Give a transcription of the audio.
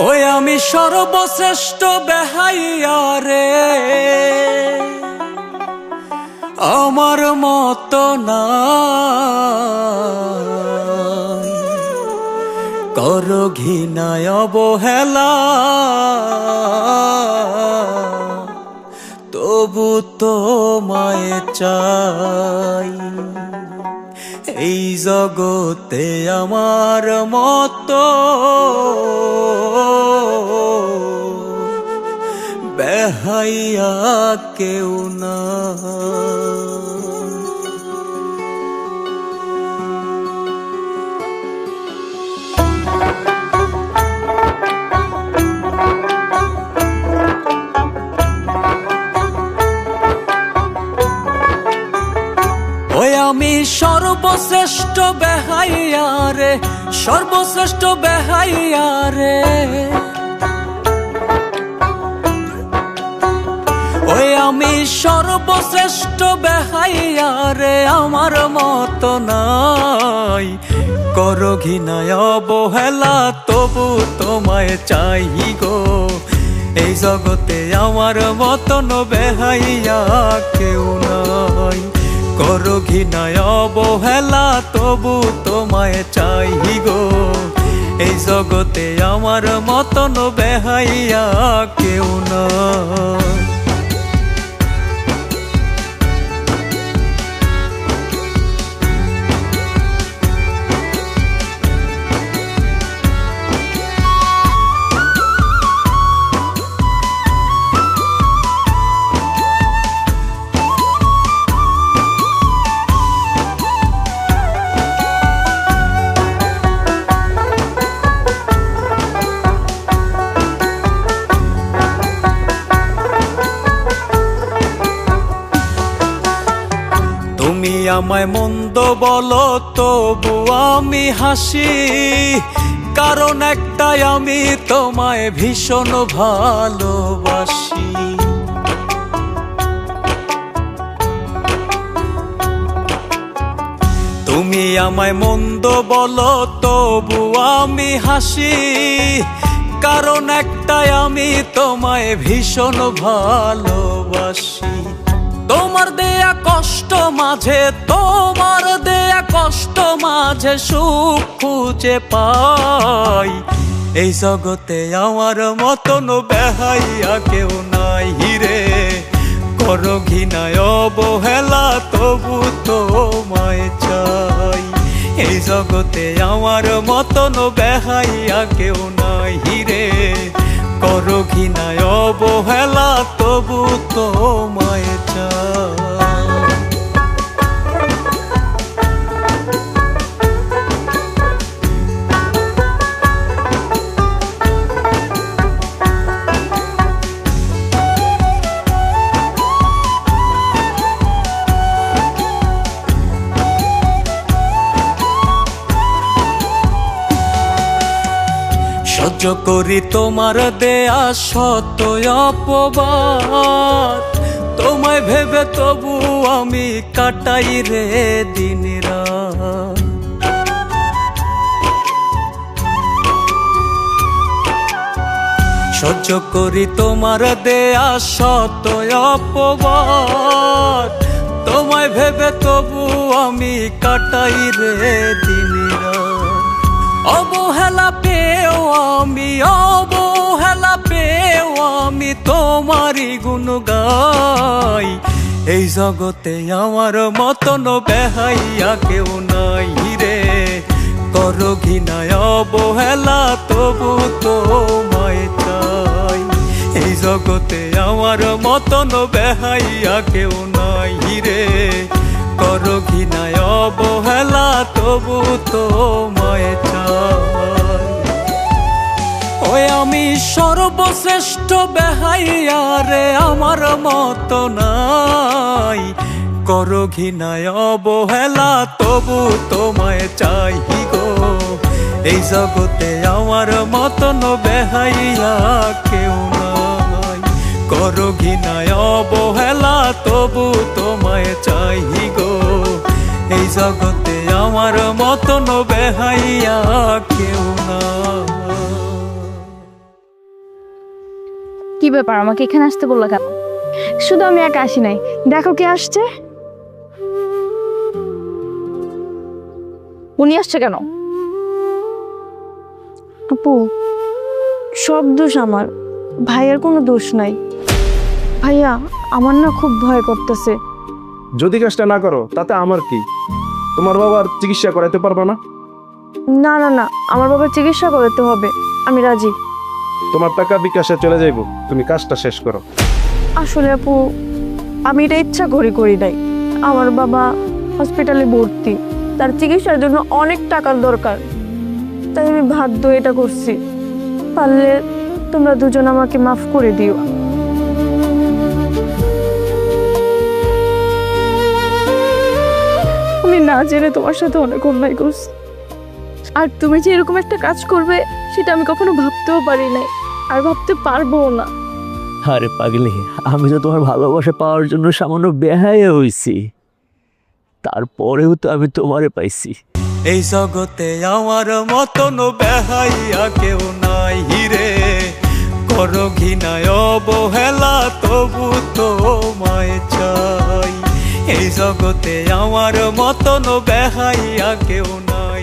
ওই আমি সর্বশ্রেষ্ঠ বেহাইয়া রে, আমার মতো না কর ঘৃণায় অবহেলা, তবু তোমায় চাই। এই জগতে আমার মতো বেহাইয়া কেউ না। ওই আমি সর্বশ্রেষ্ঠ বেহাইয়া রে, সর্বশ্রেষ্ঠ বেহাইয়া রে। ওই আমি সর্বশ্রেষ্ঠ বেহাইয়া রে, আমার মতো নাই কর ঘৃণায় অবহেলা, তবু তোমায় চাই গো। এই জগতে আমার মতন বেহাইয়া কেউ নাই, কর ঘৃণায় অবহেলা, তবু তোমায় চাই গো। এই জগতে আমার মতন বেহাইয়া কেউ নাই। তুমি আমায় মন্দ বলো তবু আমি হাসি, কারণ একটাই আমি তোমায় ভীষণ ভালোবাসি। তুমি আমায় মন্দ বলো তবু আমি হাসি, কারণ একটাই আমি তোমায় ভীষণ ভালোবাসি। তোমার দেয়া কষ্ট মাঝে, তোমার দেয়া কষ্ট মাঝে সুখ খুঁজে পাই। এই জগতে আমার মতন বেহাইয়া কেউ নাই রে, কর ঘৃণায় অবহেলা, তবু তোমায় চাই। এই জগতে আমার মতন বেহাইয়া কেউ নাই রে, কর ঘৃণায় অবহেলা, তবু তোমায় চাই। সহ্য করি তোমার দেয়া শত অপবাদ, তোমায় ভেবে তবু আমি কাটাই রে দিন রাত। সহ্য করি তোমার দেয়া শত অপবাদ, তোমায় ভেবে তবু আমি কাটাই রে দিন রাত। অবহেলা পেও আমি, অবহেলা পেও আমি তোমারই গুণ গাই। এই জগতে আমার মতন বেহাইয়া কেউ নাই রে, কর ঘৃণায় অবহেলা, তবু তোমায় চাই। এই জগতে আমার মতন বেহাইয়া কেউ নাই রে, কর ঘৃণায় অবহেলা, তবু তোমায় চাই। ওই আমি সর্বশ্রেষ্ঠ বেহাইয়া রে, আমার মতো নাই কর ঘৃণায় অবহেলা, তবু তোমায় চাই গো। এই জগতে আমার মতন বেহাইয়া কেউ নাই, কর ঘৃণায় অবহেলা, তবু তোমায় চাই গো। এই জগতে আমার মতন বেহাইয়া কেউ না। ব্যাপার, আমাকে এখানে আসতে বললা কেন? শুধু আমি একা আসি নাই, দেখো কে আসছে। উনি আসছে কেন? আপু, সব দোষ আমার, ভাইয়ার কোনো দোষ নাই। ভাইয়া, আমার না খুব ভয় করতেছে। যদি কাজটা না করো তাতে আমার কি? তোমার বাবার চিকিৎসা করাইতে পারবে না? না না না, আমার বাবার চিকিৎসা করাতে হবে, আমি রাজি। তোমার টাকা বিকাশে চলে যাইব, তুমি কাজটা শেষ করো। আসলে আপু, আমি এটা ইচ্ছা করি নাই। আমার বাবা হসপিটালে ভর্তি, তার চিকিৎসার জন্য অনেক টাকার দরকার, তাই আমি বাধ্য এটা করছি। পারলে তোমরা দুজন আমাকে মাফ করে দিও। আমি না জেনে তোমার সাথে অনেক অন্যায় করছি, আর তুমি যে এরকম একটা কাজ করবে সেটা আমি কখনো ভাবতেও পারি নাই, আর ভাবতে পারবো না। আরে পাগলি, আমি তো তোমার ভালোবাসা পাওয়ার জন্য সামান্য বেহায়া হইছি, তারপরেও তো আমি তোমারে পাইছি। এই জগতে আমার মতন বেহাইয়া কেউ নাই হিরে, করো ঘৃণায় অবহেলা তবু তোমায় চাই। এই জগতে আমার মতন বেহাইয়া কেউ নাই।